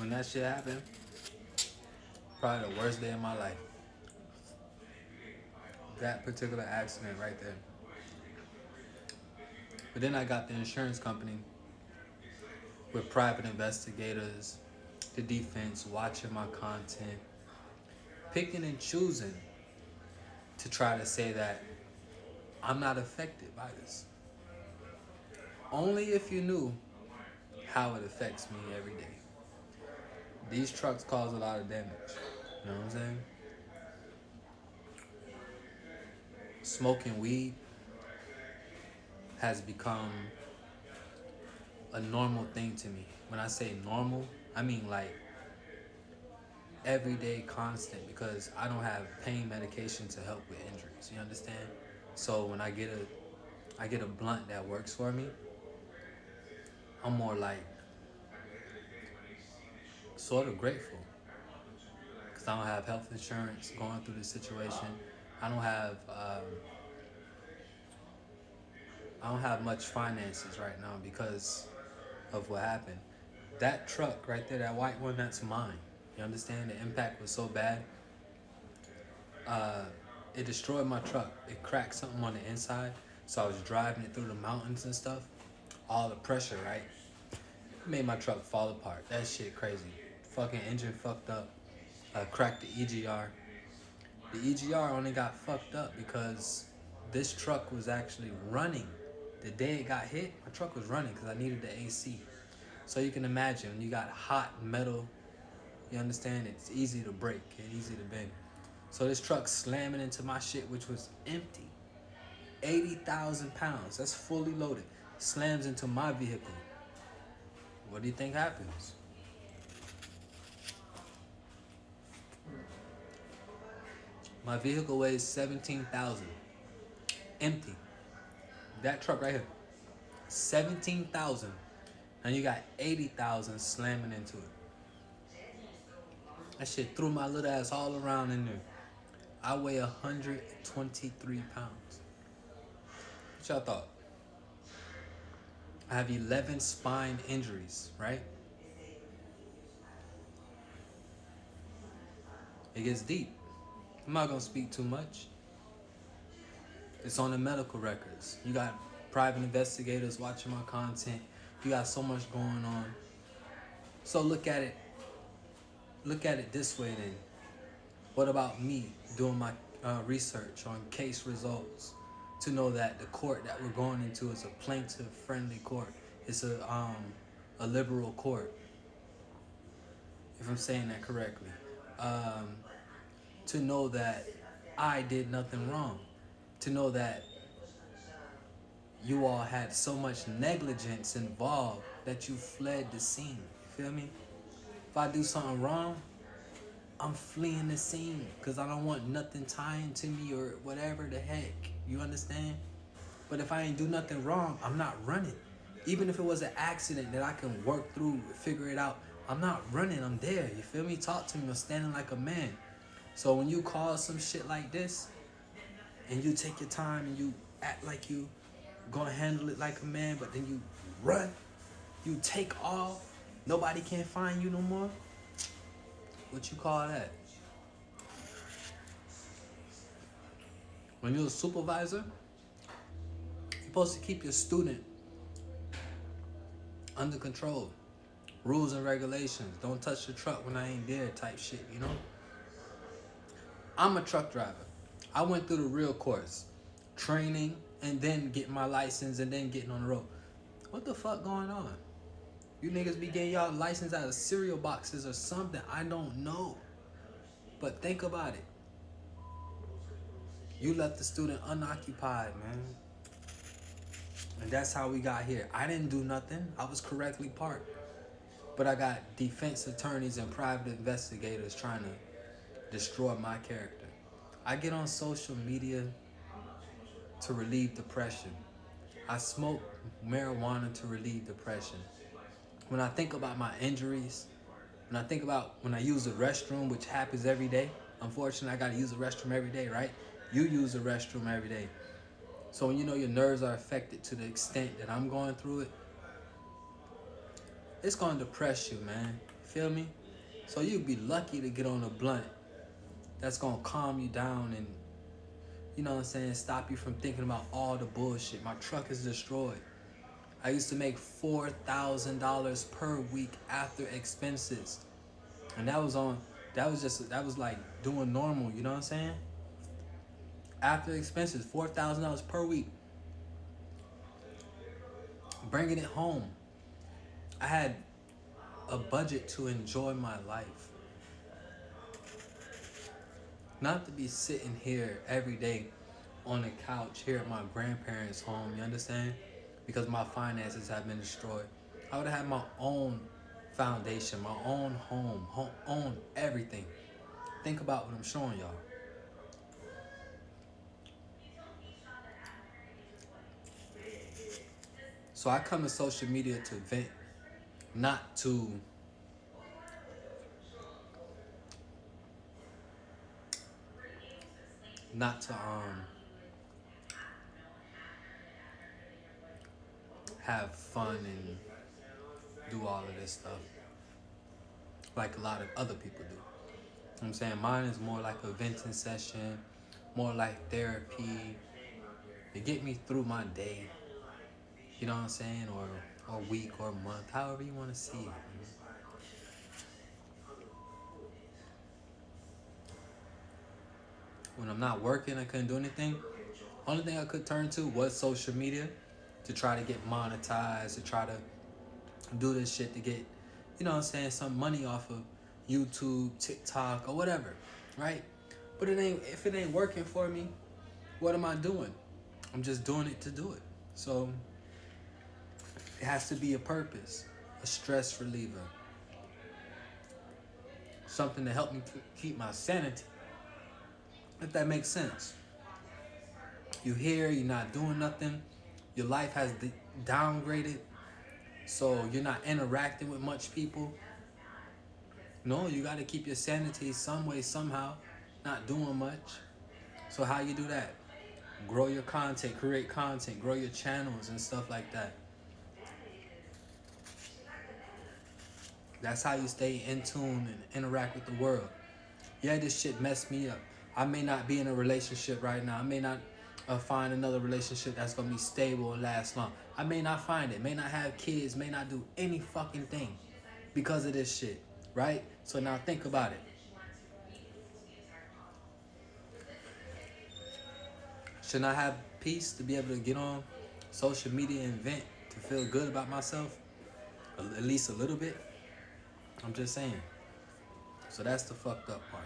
When that shit happened, probably the worst day of my life. That particular accident right there. But then I got the insurance company with private investigators, the defense watching my content, picking and choosing to try to say that I'm not affected by this. Only if you knew how it affects me every day. These trucks cause a lot of damage. You know what I'm saying? Smoking weed has become a normal thing to me. When I say normal, I mean like everyday constant because I don't have pain medication to help with injuries. You understand? So when I get a blunt that works for me, I'm more like sort of grateful because I don't have health insurance going through this situation. I don't have I don't have much finances right now because of what happened. That truck right there, that white one, that's mine. You understand? The impact was so bad. Uh, it destroyed my truck. It cracked something on the inside. So I was driving it through the mountains and stuff. All the pressure, right? It made my truck fall apart. That shit crazy. Fucking engine fucked up. I cracked the EGR. The EGR only got fucked up because this truck was actually running. The day it got hit, my truck was running because I needed the AC. So you can imagine when you got hot metal, you understand it's easy to break and easy to bend. So this truck slamming into my shit, which was empty. 80,000 pounds, that's fully loaded. Slams into my vehicle. What do you think happens? My vehicle weighs 17,000. Empty. That truck right here. 17,000. And you got 80,000 slamming into it. That shit threw my little ass all around in there. I weigh 123 pounds. What y'all thought? I have 11 spine injuries, right? It gets deep. I'm not gonna speak too much. It's on the medical records. You got private investigators watching my content. You got so much going on. So look at it. Look at it this way then. What about me doing my research on case results to know that the court that we're going into is a plaintiff-friendly court? It's a liberal court, if I'm saying that correctly. To know that I did nothing wrong. To know that you all had so much negligence involved that you fled the scene. You feel me? If I do something wrong, I'm fleeing the scene because I don't want nothing tying to me or whatever the heck. You understand? But if I ain't do nothing wrong, I'm not running. Even if it was an accident that I can work through, figure it out, I'm not running. I'm there. You feel me? Talk to me. I'm standing like a man. So when you cause some shit like this and you take your time and you act like you gonna handle it like a man, but then you run, you take off, nobody can find you no more. What you call that? When you're a supervisor, you're supposed to keep your student under control. Rules and regulations. Don't touch the truck when I ain't there type shit, you know? I'm a truck driver. I went through the real course. Training and then getting my license and then getting on the road. What the fuck going on? You niggas be getting y'all license out of cereal boxes or something. I don't know. But think about it. You left the student unoccupied, man. And that's how we got here. I didn't do nothing. I was correctly parked. But I got defense attorneys and private investigators trying to destroy my character. I get on social media to relieve depression. I smoke marijuana to relieve depression. When I think about my injuries, when I think about when I use the restroom, which happens every day, unfortunately I gotta use the restroom every day, right? You use the restroom every day. So when you know your nerves are affected to the extent that I'm going through it, it's gonna depress you, man. Feel me? So you'd be lucky to get on a blunt that's gonna calm you down and, you know what I'm saying, stop you from thinking about all the bullshit. My truck is destroyed. I used to make $4,000 per week after expenses. And that was like doing normal, you know what I'm saying? After expenses, $4,000 per week. Bringing it home. I had a budget to enjoy my life. Not to be sitting here every day on the couch here at my grandparents' home, you understand? Because my finances have been destroyed. I would have had my own foundation, my own home, own everything. Think about what I'm showing y'all. So I come to social media to vent, not to not to have fun and do all of this stuff like a lot of other people do. You know what I'm saying? Mine is more like a venting session, more like therapy to get me through my day. You know what I'm saying? Or week or month, however you want to see it. When I'm not working, I couldn't do anything. Only thing I could turn to was social media to try to get monetized, to try to do this shit to get, you know what I'm saying, some money off of YouTube, TikTok, or whatever, right? But if it ain't working for me, what am I doing? I'm just doing it to do it. So it has to be a purpose, a stress reliever, something to help me keep my sanity, if that makes sense. You here, you're not doing nothing, your life has downgraded, so you're not interacting with much people. No, you got to keep your sanity some way, somehow, not doing much. So how you do that? Grow your content, create content, grow your channels and stuff like that. That's how you stay in tune and interact with the world. Yeah, this shit messed me up. I may not be in a relationship right now. I may not find another relationship that's going to be stable and last long. I may not find it. May not have kids. May not do any fucking thing because of this shit. Right? So now think about it. Shouldn't I have peace to be able to get on social media and vent, to feel good about myself? At least a little bit? I'm just saying. So that's the fucked up part.